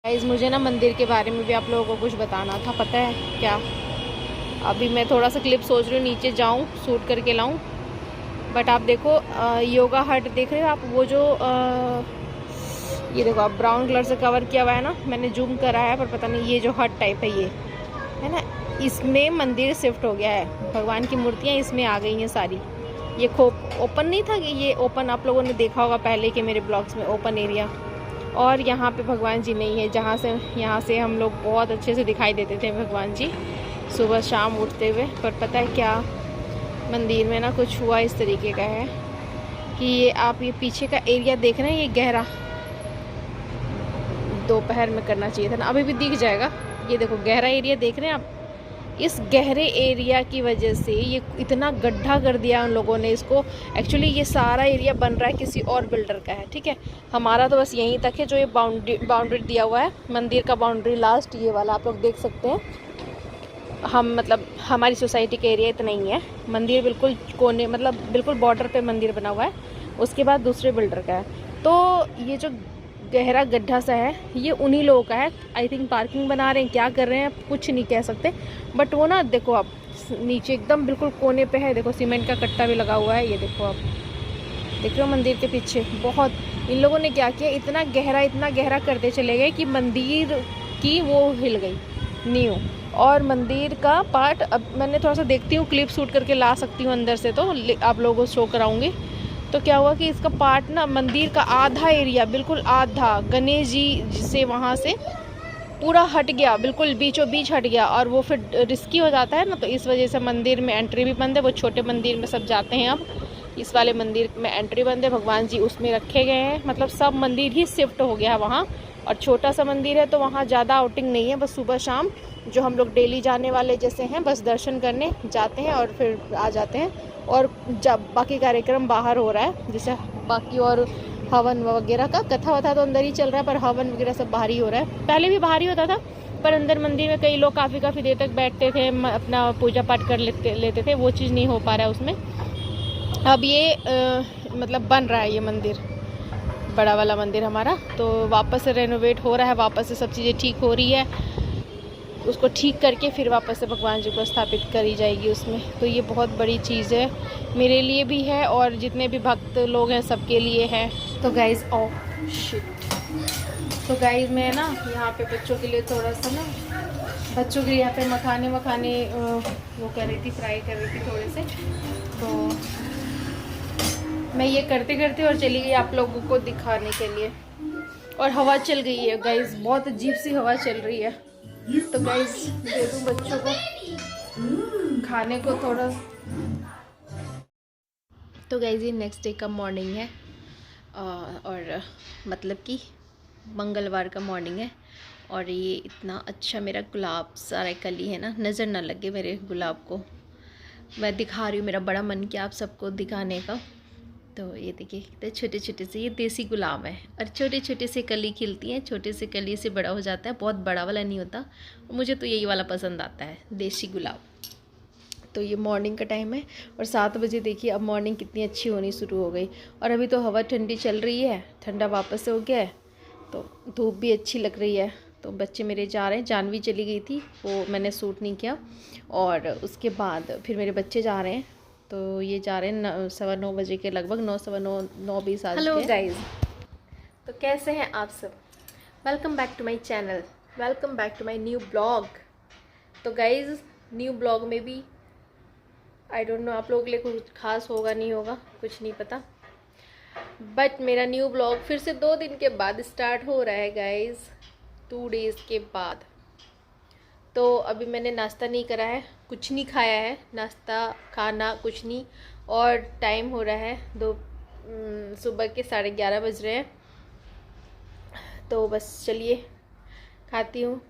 Guys मुझे ना मंदिर के बारे में भी आप लोगों को कुछ बताना था, पता है क्या? अभी मैं थोड़ा सा क्लिप सोच रही हूँ नीचे जाऊँ शूट करके लाऊँ, बट आप देखो योगा हट देख रहे हो आप? वो जो ये देखो आप, ब्राउन कलर से कवर किया हुआ है ना, मैंने जूम करा है पर पता नहीं ये जो हट टाइप है ये है ना, इसमें मंदिर शिफ्ट हो गया है। भगवान की मूर्तियाँ इसमें आ गई हैं सारी। ये खोप ओपन नहीं था कि ये ओपन, आप लोगों ने देखा होगा पहले के मेरे ब्लॉग्स में, ओपन एरिया। और यहाँ पे भगवान जी नहीं है, जहाँ से यहाँ से हम लोग बहुत अच्छे से दिखाई देते थे भगवान जी सुबह शाम उठते हुए। पर पता है क्या, मंदिर में ना कुछ हुआ इस तरीके का है कि ये आप ये पीछे का एरिया देख रहे हैं, ये गहरा, दोपहर में करना चाहिए था ना, अभी भी दिख जाएगा। ये देखो गहरा एरिया देख रहे हैं आप? इस गहरे एरिया की वजह से ये इतना गड्ढा कर दिया उन लोगों ने इसको। एक्चुअली ये सारा एरिया बन रहा है किसी और बिल्डर का है, ठीक है। हमारा तो बस यहीं तक है जो ये बाउंड्री दिया हुआ है मंदिर का, बाउंड्री लास्ट ये वाला आप लोग देख सकते हैं। हम मतलब हमारी सोसाइटी का एरिया इतना ही है, मंदिर बिल्कुल कोने मतलब बिल्कुल बॉर्डर पे मंदिर बना हुआ है, उसके बाद दूसरे बिल्डर का है। तो ये जो गहरा गड्ढा सा है ये उन्हीं लोगों का है। आई थिंक पार्किंग बना रहे हैं, क्या कर रहे हैं कुछ नहीं कह सकते। बट वो ना देखो आप, नीचे एकदम बिल्कुल कोने पे है, देखो सीमेंट का कट्टा भी लगा हुआ है। ये देखो आप देख रहे हो मंदिर के पीछे, बहुत इन लोगों ने क्या किया, इतना गहरा करते चले गए कि मंदिर की वो हिल गई नींव। और मंदिर का पार्ट अब मैंने थोड़ा सा देखती हूँ, क्लिप शूट करके ला सकती हूँ अंदर से, तो आप लोगों को शो कराऊंगी। तो क्या हुआ कि इसका पार्ट ना, मंदिर का आधा एरिया, बिल्कुल आधा गणेश जी से वहाँ से पूरा हट गया, बिल्कुल बीचों बीच हट गया। और वो फिर रिस्की हो जाता है ना, तो इस वजह से मंदिर में एंट्री भी बंद है। वो छोटे मंदिर में सब जाते हैं, अब इस वाले मंदिर में एंट्री बंद है। भगवान जी उसमें रखे गए हैं, मतलब सब मंदिर ही शिफ्ट हो गया है वहाँ। और छोटा सा मंदिर है तो वहाँ ज़्यादा आउटिंग नहीं है, बस सुबह शाम जो हम लोग डेली जाने वाले जैसे हैं बस दर्शन करने जाते हैं और फिर आ जाते हैं। और जब बाकी कार्यक्रम बाहर हो रहा है, जैसे बाकी और हवन वगैरह का, कथा वथा तो अंदर ही चल रहा है, पर हवन वगैरह सब बाहर ही हो रहा है। पहले भी बाहर ही होता था, पर अंदर मंदिर में कई लोग काफ़ी देर तक बैठते थे, अपना पूजा पाठ कर लेते थे, वो चीज़ नहीं हो पा रहा है उसमें। अब ये मतलब बन रहा है ये मंदिर, बड़ा वाला मंदिर हमारा, तो वापस से रेनोवेट हो रहा है, वापस से सब चीज़ें ठीक हो रही है, उसको ठीक करके फिर वापस से भगवान जी को स्थापित करी जाएगी उसमें। तो ये बहुत बड़ी चीज़ है, मेरे लिए भी है और जितने भी भक्त लोग हैं सबके लिए है। तो गाइज़ शिट, तो गाइज़ मैं ना यहाँ पे बच्चों के लिए थोड़ा सा ना, बच्चों के लिए यहाँ पे मखाने वो कर रही थी, फ्राई कर रही थी थोड़े से। तो मैं ये करते करते और चली गई आप लोगों को दिखाने के लिए। और हवा चल गई है गाइज, बहुत अजीब सी हवा चल रही है। तो गाइज दे दूँ बच्चों को खाने को थोड़ा। तो गाइज ये नेक्स्ट डे का मॉर्निंग है, और मतलब कि मंगलवार का मॉर्निंग है। और ये इतना अच्छा मेरा गुलाब सारा कली है ना, नज़र ना लगे मेरे गुलाब को, मैं दिखा रही हूँ, मेरा बड़ा मन किया आप सबको दिखाने का। तो ये देखिए कितने छोटे छोटे से ये देसी गुलाब है, और छोटे छोटे से कली खिलती हैं, छोटे से कली से बड़ा हो जाता है, बहुत बड़ा वाला नहीं होता। मुझे तो यही वाला पसंद आता है, देसी गुलाब। तो ये मॉर्निंग का टाइम है और 7 बजे देखिए अब मॉर्निंग कितनी अच्छी होनी शुरू हो गई। और अभी तो हवा ठंडी चल रही है, ठंडा वापस से हो गया है, तो धूप भी अच्छी लग रही है। तो बच्चे मेरे जा रहे हैं, जानवी चली गई थी, वो मैंने सूट नहीं किया। और उसके बाद फिर मेरे बच्चे जा रहे हैं, तो ये जा रहे हैं 9:15 बजे के लगभग, 9 सवा 9, 9:20 आज। हेलो गाइज, तो कैसे हैं आप सब? Welcome back to my channel, welcome back to my new blog. तो गाइज न्यू ब्लॉग में भी आई डोंट नो आप लोगों के लिए कुछ खास होगा नहीं होगा, कुछ नहीं पता, बट मेरा न्यू ब्लॉग फिर से 2 दिन के बाद स्टार्ट हो रहा है गाइज, 2 डेज़ के बाद। तो अभी मैंने नाश्ता नहीं करा है, कुछ नहीं खाया है, नाश्ता खाना कुछ नहीं। और टाइम हो रहा है सुबह के 11:30 बज रहे हैं। तो बस चलिए खाती हूँ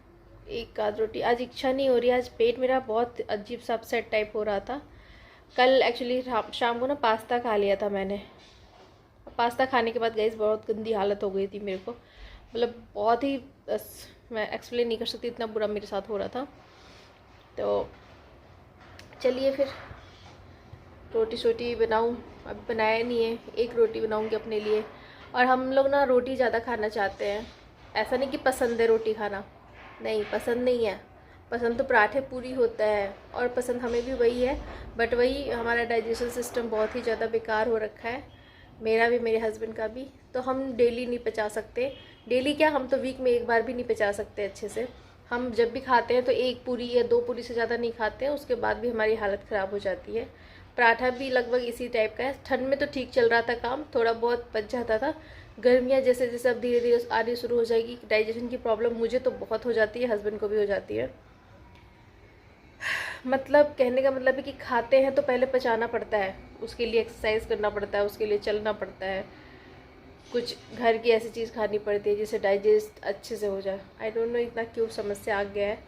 एक आध रोटी। आज इच्छा नहीं हो रही, आज पेट मेरा बहुत अजीब सा अपसेट टाइप हो रहा था। कल एक्चुअली शाम को ना पास्ता खा लिया था मैंने। पास्ता खाने के बाद गाइस बहुत गंदी हालत हो गई थी मेरे को, मतलब बहुत ही, मैं एक्सप्लेन नहीं कर सकती, इतना बुरा मेरे साथ हो रहा था। तो चलिए फिर रोटी शोटी बनाऊँ, अब बनाया नहीं है, एक रोटी बनाऊँगी अपने लिए। और हम लोग ना रोटी ज़्यादा खाना चाहते हैं, ऐसा नहीं कि पसंद है रोटी खाना, नहीं पसंद नहीं है, पसंद तो पराठे पूरी होता है और पसंद हमें भी वही है, बट वही हमारा डाइजेशन सिस्टम बहुत ही ज़्यादा बेकार हो रखा है, मेरा भी मेरे हस्बैंड का भी। तो हम डेली नहीं पचा सकते, डेली क्या, हम तो वीक में एक बार भी नहीं पचा सकते अच्छे से। हम जब भी खाते हैं तो 1 पूरी या 2 पूरी से ज़्यादा नहीं खाते हैं, उसके बाद भी हमारी हालत ख़राब हो जाती है। पराठा भी लगभग इसी टाइप का है। ठंड में तो ठीक चल रहा था काम, थोड़ा बहुत पच जाता था। गर्मियाँ जैसे जैसे अब धीरे धीरे आनी शुरू हो जाएगी, डाइजेशन की प्रॉब्लम मुझे तो बहुत हो जाती है, हस्बैंड को भी हो जाती है। मतलब कहने का मतलब है कि खाते हैं तो पहले पचाना पड़ता है, उसके लिए एक्सरसाइज करना पड़ता है, उसके लिए चलना पड़ता है, कुछ घर की ऐसी चीज़ खानी पड़ती है जिससे डाइजेस्ट अच्छे से हो जाए। आई डोंट नो इतना क्यों समस्या आ गया है,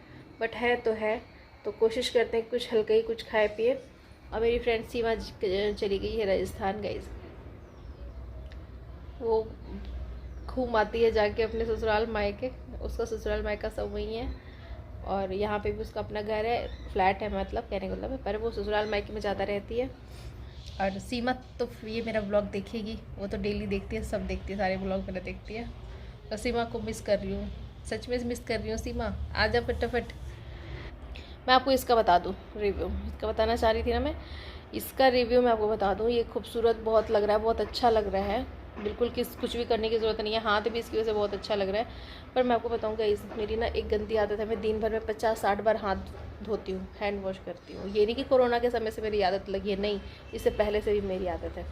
बट है तो है। तो कोशिश करते हैं कुछ हल्का ही कुछ खाए पिए। और मेरी फ्रेंड सीमा चली गई है राजस्थान गाइस, वो घूम आती है जाके अपने ससुराल मायके, उसका ससुराल मायका सब वहीं है और यहाँ पे भी उसका अपना घर है, फ्लैट है, मतलब कहने का मतलब है, पर वो ससुराल मायके में ज़्यादा रहती है। और सीमा तो ये मेरा ब्लॉग देखेगी, वो तो डेली देखती है, सब देखती है, सारे ब्लॉग मेरा देखती है। तो सीमा को मिस कर रही हूँ, सच में मिस कर रही हूँ। सीमा आ जा फटाफट। मैं आपको इसका बता दूँ रिव्यू, इसका बताना चाह रही थी ना मैं, इसका रिव्यू मैं आपको बता दूँ। ये खूबसूरत बहुत लग रहा है, बहुत अच्छा लग रहा है, बिल्कुल कुछ भी करने की ज़रूरत नहीं है। हाथ भी इसकी वजह से बहुत अच्छा लग रहा है। पर मैं आपको बताऊँगा, इस मेरी ना एक गंदी आदत है, मैं दिन भर में 50-60 बार हाथ धोती हूँ, हैंड वॉश करती हूँ। ये नहीं कि कोरोना के समय से मेरी आदत लगी है, नहीं, इससे पहले से भी मेरी आदत है।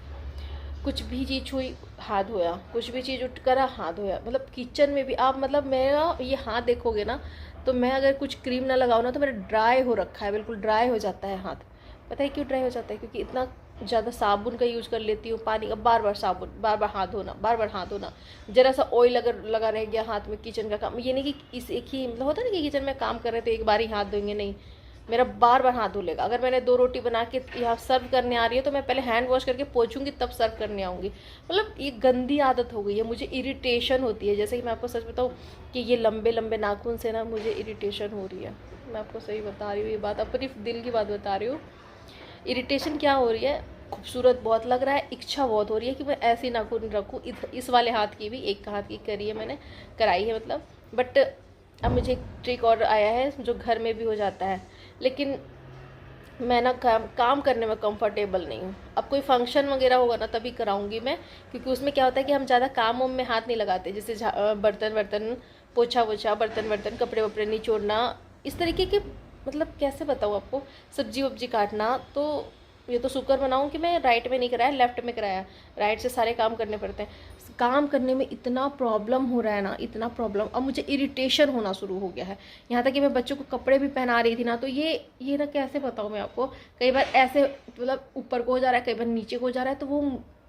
कुछ भी चीज़ छुई हाथ धोया, कुछ भी चीज़ उठ करा हाथ धोया। मतलब किचन में भी आप, मतलब मेरा ये हाथ देखोगे ना, तो मैं अगर कुछ क्रीम ना लगाऊँ ना तो मेरा ड्राई हो रखा है, बिल्कुल ड्राई हो जाता है हाथ। पता है क्यों ड्राई हो जाता है? क्योंकि इतना ज़्यादा साबुन का यूज़ कर लेती हूँ, पानी का, बार बार साबुन, बार बार हाथ धोना, बार बार हाथ धोना। जरा सा ऑयल अगर लगा रह गया हाथ में, किचन का काम, ये नहीं कि इस एक ही मतलब होता है ना कि किचन में काम कर रहे थे एक बार ही हाथ धोएंगे, नहीं, मेरा बार बार हाथ धुलेगा। अगर मैंने 2 रोटी बना के यहाँ सर्व करने आ रही है तो मैं पहले हैंड वॉश करके पोंछूंगी तब सर्व करने आऊँगी। मतलब ये गंदी आदत हो गई है, मुझे इरिटेशन होती है। जैसे कि मैं आपको सच बताऊँ कि ये लंबे लंबे नाखून से ना मुझे इरिटेशन हो रही है, मैं आपको सही बता रही हूँ, ये बात अपनी दिल की बात बता रही हूँ। इरिटेशन क्या हो रही है, खूबसूरत बहुत लग रहा है, इच्छा बहुत हो रही है कि मैं ऐसी नाखून रखूँ। इस वाले हाथ की भी, एक हाथ की करी है मैंने, कराई है मतलब। बट अब मुझे एक ट्रिक और आया है जो घर में भी हो जाता है, लेकिन मैं ना काम करने में कंफर्टेबल नहीं हूँ। अब कोई फंक्शन वगैरह होगा ना तभी कराऊंगी मैं, क्योंकि उसमें क्या होता है कि हम ज़्यादा काम में हाथ नहीं लगाते, जैसे बर्तन वर्तन, पोछा वोछा, बर्तन वर्तन, कपड़े वपड़े निचोड़ना, इस तरीके के, मतलब कैसे बताऊँ आपको, सब्जी वब्जी काटना। तो ये तो शुक्र बनाऊँ कि मैं राइट में नहीं कराया, लेफ्ट में कराया, राइट से सारे काम करने पड़ते हैं। काम करने में इतना प्रॉब्लम हो रहा है ना, इतना प्रॉब्लम, अब मुझे इरिटेशन होना शुरू हो गया है। यहाँ तक कि मैं बच्चों को कपड़े भी पहना रही थी ना, तो ये ना कैसे बताऊँ मैं आपको, कई बार ऐसे मतलब ऊपर को हो जा रहा है, कई बार नीचे को हो जा रहा है, तो वो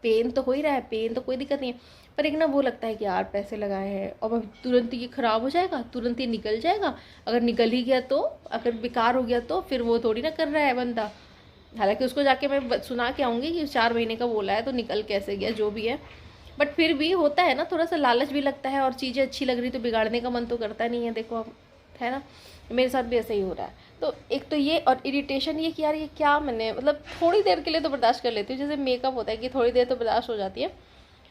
पेन तो हो ही रहा है, पेन तो कोई दिक्कत नहीं है, पर एक ना वो लगता है कि यार पैसे लगाए हैं और अब तुरंत ये ख़राब हो जाएगा, तुरंत ये निकल जाएगा। अगर निकल ही गया तो, अगर बेकार हो गया तो फिर वो थोड़ी ना कर रहा है बंदा। हालांकि उसको जाके मैं सुना के आऊँगी कि 4 महीने का बोला है तो निकल कैसे गया, जो भी है। बट फिर भी होता है ना, थोड़ा सा लालच भी लगता है, और चीज़ें अच्छी लग रही तो बिगाड़ने का मन तो करता नहीं है। देखो अब, है ना, मेरे साथ भी ऐसा ही हो रहा है। तो एक तो ये, और इरिटेशन ये कि यार ये क्या, मैंने मतलब थोड़ी देर के लिए तो बर्दाश्त कर लेती हूँ, जैसे मेकअप होता है कि थोड़ी देर तो बर्दाश्त हो जाती है,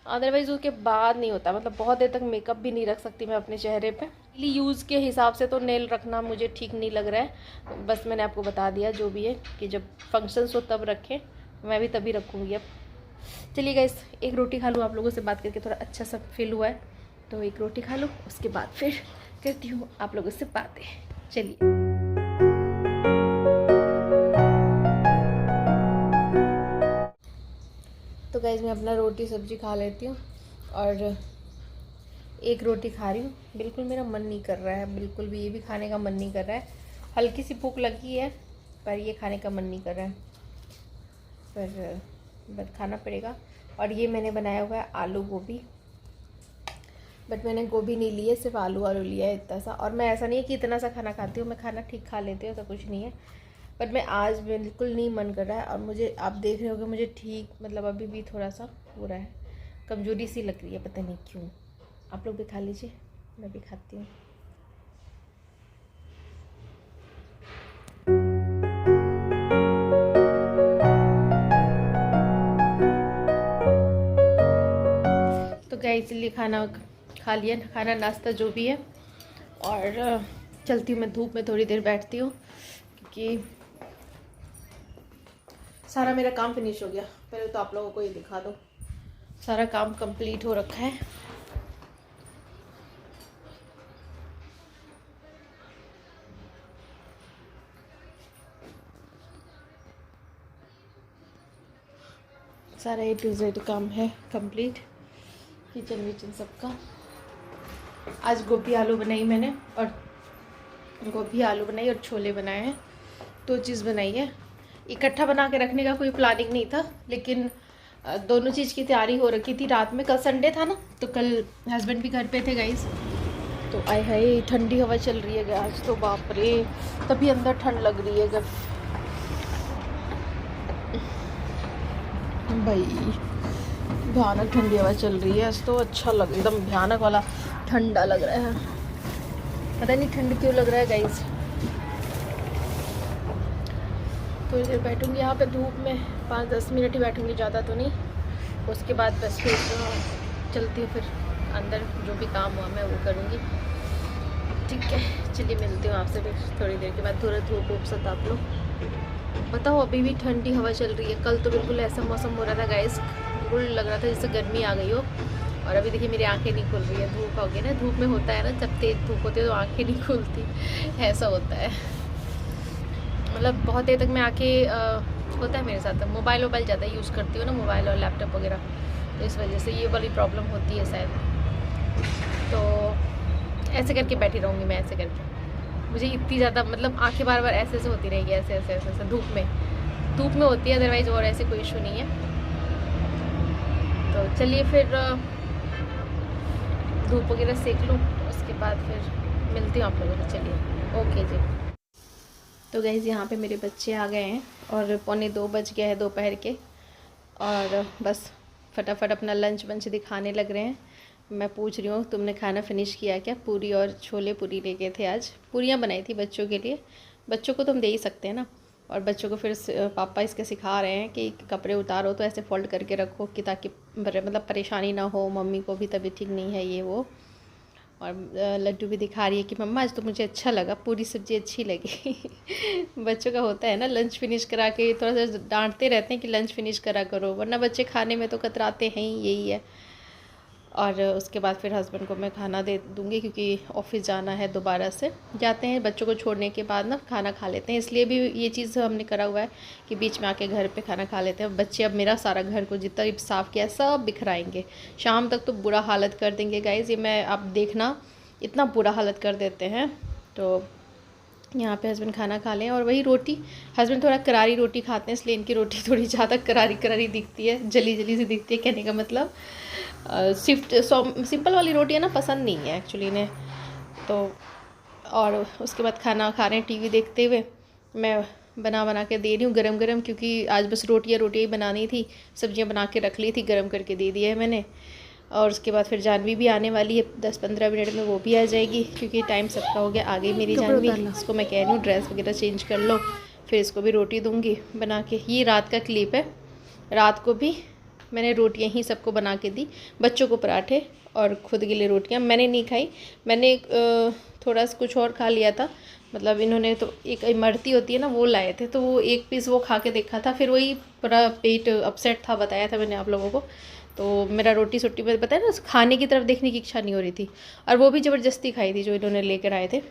अदरवाइज़ उसके बाद नहीं होता। मतलब बहुत देर तक मेकअप भी नहीं रख सकती मैं अपने चेहरे पे। डेली यूज़ के हिसाब से तो नेल रखना मुझे ठीक नहीं लग रहा है। बस मैंने आपको बता दिया जो भी है कि जब फंक्शंस हो तब रखें, मैं भी तभी रखूँगी अब। चलिए गाइस, एक रोटी खा लूँ, आप लोगों से बात करके थोड़ा अच्छा सा फील हुआ है, तो एक रोटी खा लूँ, उसके बाद फिर करती हूँ आप लोगों से बातें। चलिए। तो गाइस मैं अपना रोटी सब्जी खा लेती हूँ, और एक रोटी खा रही हूँ, बिल्कुल मेरा मन नहीं कर रहा है, बिल्कुल भी ये भी खाने का मन नहीं कर रहा है। हल्की सी भूख लगी है पर ये खाने का मन नहीं कर रहा है, पर बस खाना पड़ेगा। और ये मैंने बनाया हुआ है आलू गोभी, बट मैंने गोभी नहीं ली है, सिर्फ आलू आलू लिया है इतना सा। और मैं ऐसा नहीं है कि इतना सा खाना खाती हूँ, मैं खाना ठीक खा लेती हूँ, ऐसा कुछ नहीं है। बट मैं आज बिल्कुल नहीं मन कर रहा है, और मुझे आप देख रहे होगे मुझे ठीक, मतलब अभी भी थोड़ा सा हो रहा है, कमजोरी सी लग रही है, पता नहीं क्यों। आप लोग भी खा लीजिए, मैं भी खाती हूँ। तो क्या, इसलिए खाना खा लिया खाना नाश्ता जो भी है, और चलती हूँ मैं धूप में थोड़ी देर बैठती हूँ, क्योंकि सारा मेरा काम फिनिश हो गया। पहले तो आप लोगों को ये दिखा दो, सारा काम कंप्लीट हो रखा है। सारा A to Z काम है कंप्लीट, किचन विचन सबका। आज गोभी आलू बनाई मैंने, और गोभी आलू बनाई और छोले बनाए हैं, 2 चीज़ बनाई है। इकट्ठा बना के रखने का कोई प्लानिंग नहीं था, लेकिन दोनों चीज़ की तैयारी हो रखी थी रात में। कल संडे था ना, तो कल हस्बैंड भी घर पे थे गाइस। तो आए हाय ठंडी हवा चल रही है आज तो, बाप रे, तभी अंदर ठंड लग रही है भाई, भयानक ठंडी हवा चल रही है आज तो। अच्छा लग, एकदम भयानक वाला ठंडा लग रहा है, पता नहीं ठंड क्यों लग रहा है गाइस। थोड़ी देर बैठूंगी यहाँ पे धूप में, 5-10 मिनट ही बैठूंगी, ज़्यादा तो नहीं। उसके बाद बस फिर चलती हूँ, फिर अंदर जो भी काम हुआ मैं वो करूँगी। ठीक है, चलिए मिलती हूँ आपसे फिर थोड़ी देर के बाद। थोड़ा धूप वूप सत आप लोग बताओ। अभी भी ठंडी हवा चल रही है। कल तो बिल्कुल ऐसा मौसम हो रहा था गाइस, बिल्कुल लग रहा था जैसे गर्मी आ गई हो। और अभी देखिए मेरी आंखें नहीं खुल रही है, धूप हो गई ना। धूप में होता है ना, जब तेज़ धूप होती है तो आंखें नहीं खुलती, ऐसा होता है। मतलब बहुत देर तक मैं आंखें होता है मेरे साथ। मोबाइल ज़्यादा यूज़ करती हूँ ना, मोबाइल और लैपटॉप वगैरह, तो इस वजह से ये वाली प्रॉब्लम होती है शायद। तो ऐसे करके बैठी रहूँगी मैं, ऐसे करके। मुझे इतनी ज़्यादा मतलब आंखें बार बार ऐसे ऐसे होती रहेगी, ऐसे ऐसे ऐसे ऐसे धूप में होती है, अदरवाइज़ और ऐसे कोई इशू नहीं है। तो चलिए फिर धूप वगैरह सेक लूँ, उसके बाद फिर मिलती हूँ आप लोगों से। चलिए ओके जी। तो गाइस यहाँ पे मेरे बच्चे आ गए हैं और 1:45 बज गया है दोपहर के, और बस फटाफट अपना लंच वंच दिखाने लग रहे हैं। मैं पूछ रही हूँ तुमने खाना फिनिश किया क्या? पूरी और छोले पूरी लेके थे, आज पूरियाँ बनाई थी बच्चों के लिए। बच्चों को तुम दे ही सकते हैं ना। और बच्चों को फिर पापा इसके सिखा रहे हैं कि कपड़े उतारो तो ऐसे फोल्ड करके रखो, कि ताकि मतलब परेशानी ना हो, मम्मी को भी तबीयत ठीक नहीं है ये वो। और लड्डू भी दिखा रही है कि मम्मा आज तो मुझे अच्छा लगा, पूरी सब्ज़ी अच्छी लगी। बच्चों का होता है ना, लंच फिनिश करा के थोड़ा सा डांटते रहते हैं कि लंच फिनिश करा करो, वरना बच्चे खाने में तो कतराते हैं ही, यही है। और उसके बाद फिर हस्बैंड को मैं खाना दे दूँगी, क्योंकि ऑफिस जाना है, दोबारा से जाते हैं। बच्चों को छोड़ने के बाद ना खाना खा लेते हैं, इसलिए भी ये चीज़ हमने करा हुआ है कि बीच में आके घर पे खाना खा लेते हैं। बच्चे अब मेरा सारा घर को जितना भी साफ़ किया सब बिखराएंगे, शाम तक तो बुरा हालत कर देंगे गाइज़। ये मैं आप देखना, इतना बुरा हालत कर देते हैं। तो यहाँ पे हस्बैंड खाना खा लें, और वही रोटी, हस्बैंड थोड़ा करारी रोटी खाते हैं, इसलिए इनकी रोटी थोड़ी ज़्यादा करारी करारी दिखती है, जली जली सी दिखती है। कहने का मतलब सिंपल वाली रोटियाँ ना पसंद नहीं है एक्चुअली इन्हें। तो और उसके बाद खाना खा रहे हैं टीवी देखते हुए। मैं बना के दे रही हूँ गरम गरम, क्योंकि आज बस रोटियाँ ही बनानी थी, सब्जियाँ बना के रख ली थी, गरम करके दे दिया है मैंने। और उसके बाद फिर जानवी भी आने वाली है, 10-15 मिनट में वो भी आ जाएगी, क्योंकि टाइम सबका हो गया। आ गई मेरी जानवी, इसको मैं कह रही हूँ ड्रेस वगैरह चेंज कर लो, फिर इसको भी रोटी दूँगी बना के। ये रात का क्लिप है, रात को भी मैंने रोटियां ही सबको बना के दी, बच्चों को पराठे और खुद के लिए रोटियां। मैंने नहीं खाई, मैंने थोड़ा सा कुछ और खा लिया था। मतलब इन्होंने तो एक इमरती होती है ना, वो लाए थे, तो वो एक पीस वो खा के देखा था, फिर वही पूरा पेट अपसेट था, बताया था मैंने आप लोगों को। तो मेरा रोटी सोटी में बताया ना, खाने की तरफ देखने की इच्छा नहीं हो रही थी, और वो भी ज़बरदस्ती खाई थी जो इन्होंने लेकर आए थे।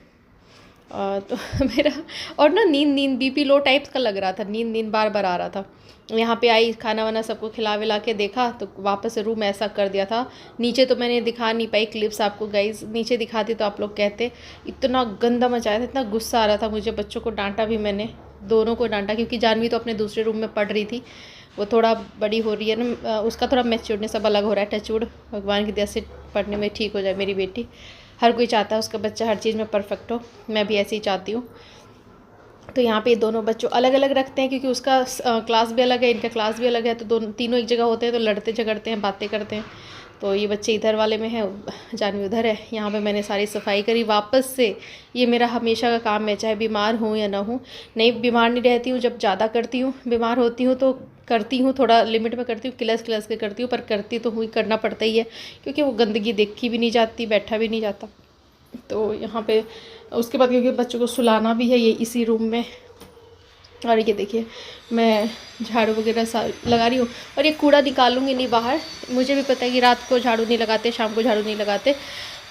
तो मेरा और ना नींद बीपी लो टाइप्स का लग रहा था, नींद बार बार आ रहा था। यहाँ पे आई, खाना वाना सबको खिला विला के देखा, तो वापस से रूम ऐसा कर दिया था। नीचे तो मैंने दिखा नहीं पाई क्लिप्स आपको गाइज, नीचे दिखाती तो आप लोग कहते। इतना गंदा मचाया था, इतना गुस्सा आ रहा था मुझे। बच्चों को डांटा भी मैंने, दोनों को डांटा, क्योंकि जानवी तो अपने दूसरे रूम में पढ़ रही थी, वो थोड़ा बड़ी हो रही है ना, उसका थोड़ा मैच्योरनेस सब अलग हो रहा है। टचवुड, भगवान की दया से पढ़ने में ठीक हो जाए मेरी बेटी। हर कोई चाहता है उसका बच्चा हर चीज़ में परफेक्ट हो, मैं भी ऐसे ही चाहती हूँ। तो यहाँ पे दोनों बच्चों अलग अलग रखते हैं, क्योंकि उसका क्लास भी अलग है, इनका क्लास भी अलग है, तो दोनों तीनों एक जगह होते हैं तो लड़ते झगड़ते हैं, बातें करते हैं। तो ये बच्चे इधर वाले में है, जानवी उधर है। यहाँ पे मैंने सारी सफाई करी वापस से। ये मेरा हमेशा का काम है, चाहे बीमार हूँ या ना हूँ। नहीं बीमार नहीं रहती हूँ, जब ज़्यादा करती हूँ, बीमार होती हूँ तो करती हूँ, थोड़ा लिमिट में करती हूँ, किलस किलस के करती हूँ, पर करती तो हुई, करना पड़ता ही है क्योंकि वो गंदगी देखी भी नहीं जाती, बैठा भी नहीं जाता। तो यहाँ पे उसके बाद क्योंकि बच्चों को सुलाना भी है ये इसी रूम में। और ये देखिए मैं झाड़ू वगैरह लगा रही हूँ और ये कूड़ा निकालूंगी नहीं बाहर। मुझे भी पता है कि रात को झाड़ू नहीं लगाते, शाम को झाड़ू नहीं लगाते,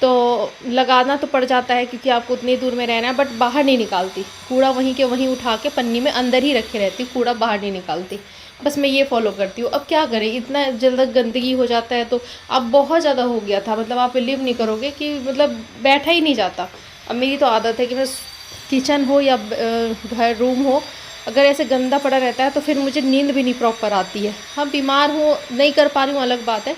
तो लगाना तो पड़ जाता है क्योंकि आपको उतनी दूर में रहना है, बट बाहर नहीं निकालती कूड़ा, वहीं के वहीं उठा के पन्नी में अंदर ही रखे रहती हूँ, कूड़ा बाहर नहीं निकालती। बस मैं ये फॉलो करती हूँ। अब क्या करें, इतना जल्द गंदगी हो जाता है। तो अब बहुत ज़्यादा हो गया था, मतलब आप बिलीव नहीं करोगे कि मतलब बैठा ही नहीं जाता। अब मेरी तो आदत है कि मैं किचन हो या घर रूम हो, अगर ऐसे गंदा पड़ा रहता है तो फिर मुझे नींद भी नहीं प्रॉपर आती है। हाँ बीमार हो, नहीं कर पा रही हूँ, अलग बात है।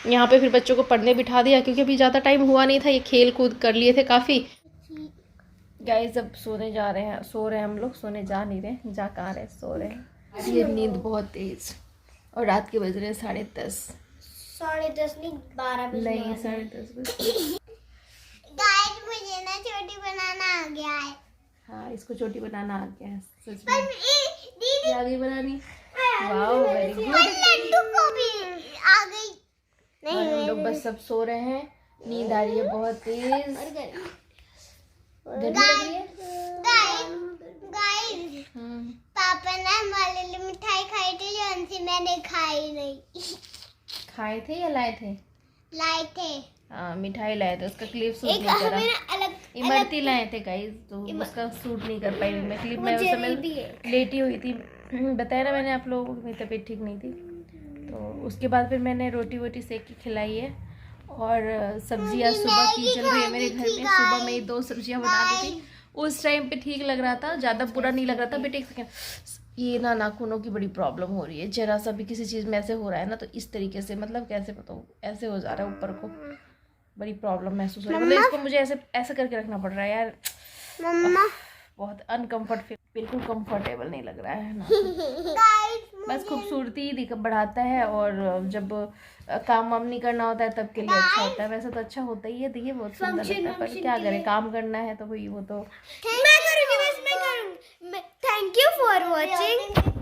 यहाँ पे फिर बच्चों को पढ़ने बिठा दिया क्योंकि अभी ज़्यादा टाइम हुआ नहीं था, ये खेल कूद कर लिए थे काफ़ी। गाइस अब सोने जा रहे हैं, सो रहे हैं हम लोग, सोने जा नहीं रहे, जा कहाँ रहे, सो रहे हैं। ये नींद बहुत तेज, और रात के बज रहे हैं 10:30। 10:30 नहीं 12 बजे। नहीं 10:30 बजे। गाइस मुझे ना छोटी बनाना आ गया है। हाँ इसको छोटी बनाना आ गया है सच पर में। दीदी क्या गई बनानी? Wow very good. लड्डू को भी आ गई। और हम लोग बस सब सो रहे हैं, नींद आ रही है बहुत तेज। गर्मी लग रही है। गाइस पापा ने हमारे लिए मिठाई खाई थी जो उनसे मैंने खाई नहीं। खाए थे या लाए थे? लाए थे। हाँ मिठाई लाए थे, उसका क्लिप सूट एक नहीं करा। हमें अलग इमरती लाए थे गाइस, तो उसका सूट नहीं कर पाई मैं क्लिप। मैं उस समय लेटी हुई थी, बताया ना मैंने आप लोगों को, मेरी तबीयत ठीक नहीं थी। तो उसके बाद फिर मैंने रोटी वोटी सेक के खिलाई है। और सब्जियां सुबह की चल रही है मेरे घर में, सुबह में 2 सब्जियां बना दी थी। उस टाइम पे ठीक लग रहा था, ज़्यादा बुरा नहीं लग रहा था। बट एक सेकेंड, ये ना नाखूनों की बड़ी प्रॉब्लम हो रही है, जरा सा भी किसी चीज़ में ऐसे हो रहा है ना तो इस तरीके से, मतलब कैसे बताऊँ, ऐसे हो जा रहा है ऊपर को, बड़ी प्रॉब्लम महसूस हो रही है। मतलब इसको मुझे ऐसे ऐसे करके रखना पड़ रहा है यार। मम्मा बहुत अनकम्फर्ट, बिल्कुल कंफर्टेबल नहीं लग रहा है ना। बस खूबसूरती बढ़ाता है, और जब काम वाम नहीं करना होता है तब के लिए अच्छा होता है। वैसे तो अच्छा होता ही है, देखिए बहुत सुंदर लगता है, पर क्या करें, काम करना है तो भाई वो तो मैं करूँगी। Thank you for watching.